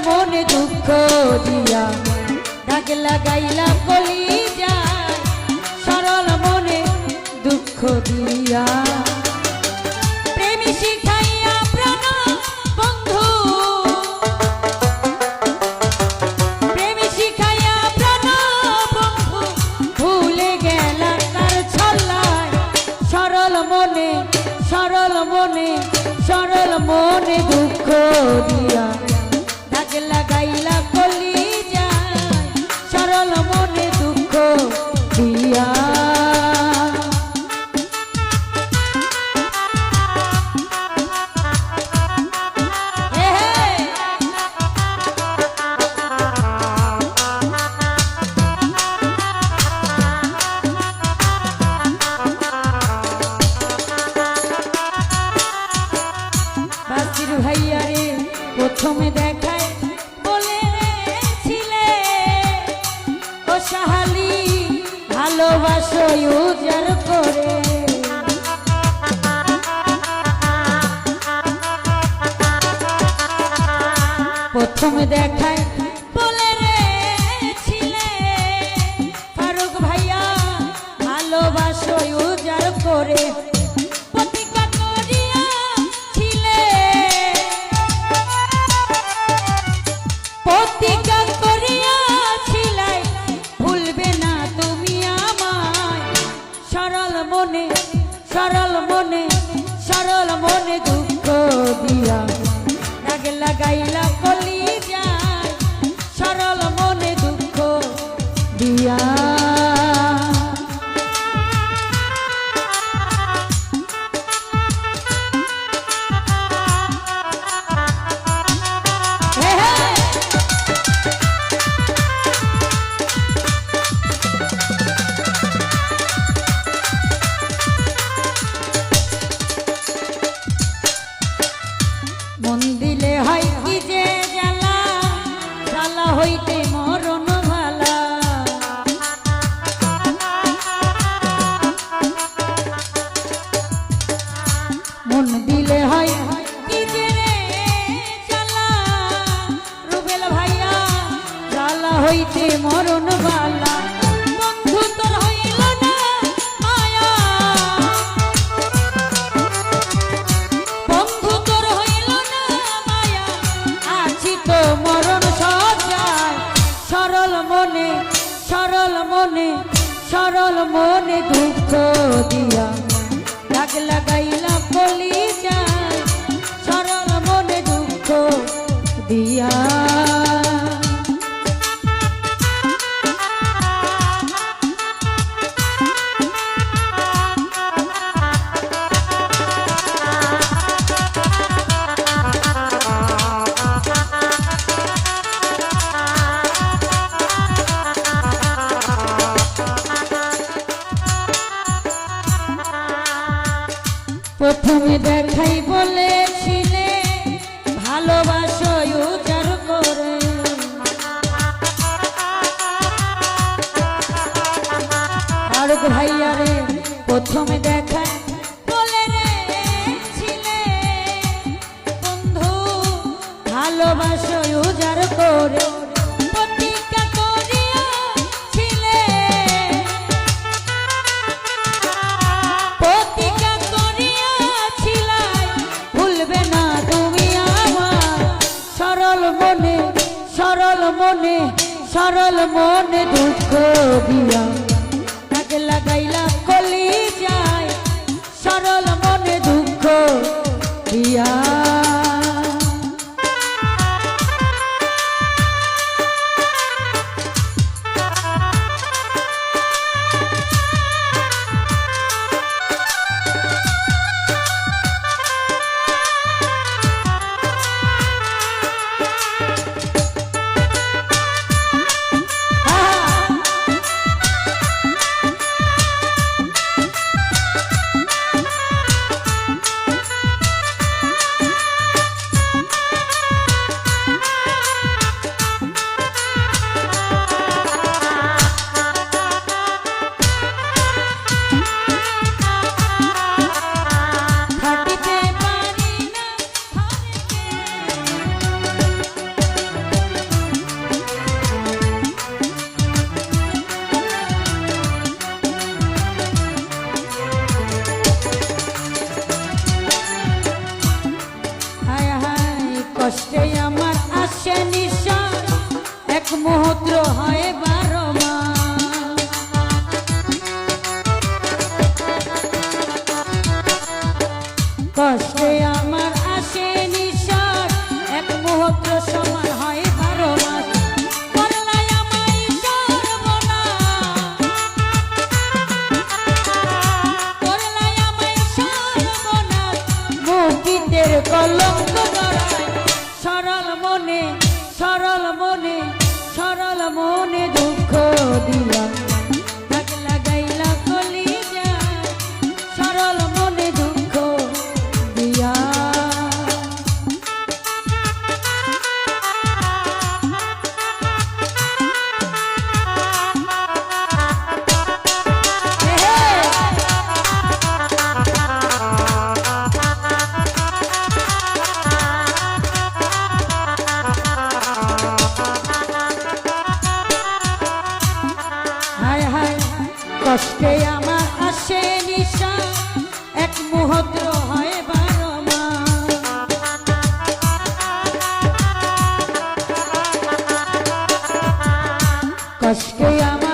মনে দুঃখ দিয়া দাগ লাগাইলাম কলিজায় সরল মনে দুঃখ দিয়া প্রেমী শিখাইয়া প্রাণ বন্ধু প্রেমী শিখাইয়া প্রাণ বন্ধু ভুলে গেলাম তার ছল্লায় সরল মনে সরল মনে সরল মনে দুঃখ দিয়া দাগ লাগাইলা কলিজায় সরল মনে দুঃখ দিয়া ভাইয়া রে প্রথমে দেখায় বলেছিলে ও সাহালি ভালোবাসো উজাড় করে প্রথমে দেখায় বলে রেছিলে ফারুক ভাইয়া ভালোবাসো উজাড় করে সরল মনে সরল মনে দুঃখ দিয়া দাগ লাগাইলা কলিজায় সরল মনে দুঃখ দিয়া মন দিলে হয় কি যে জ্বালা জ্বালা হইতে মরণ ভালা মন দিলে হয় কি যে জ্বালা রুবেল ভাইয়া জ্বালা হইতে মরণ ভালা বন্ধু তোর হইল না মায়া বন্ধু তোর হইল না মায়া আছি তো মরণ সজ্জায় সরল মনে সরল মনে সরল মনে দুঃখ দিয়া দাগ লাগাইলাম কলিজায় সরল মনে দুঃখ দিয়া প্রথমে দেখাই বলেছিলে ভালোবাসো উজাড় করে ফারুক ভাইয়া রে প্রথমে দেখাই বলে রেছিলে বন্ধু ভালোবাসো উজাড় করে সরল মনে দুঃখ দিয়া দাগ লাগাইলা কলিজায় সরল মনে দুঃখ দিয়া কষ্টে আমার আসে নিশা এক মুহূর্ত হয় 12 মাস কষ্টে আমার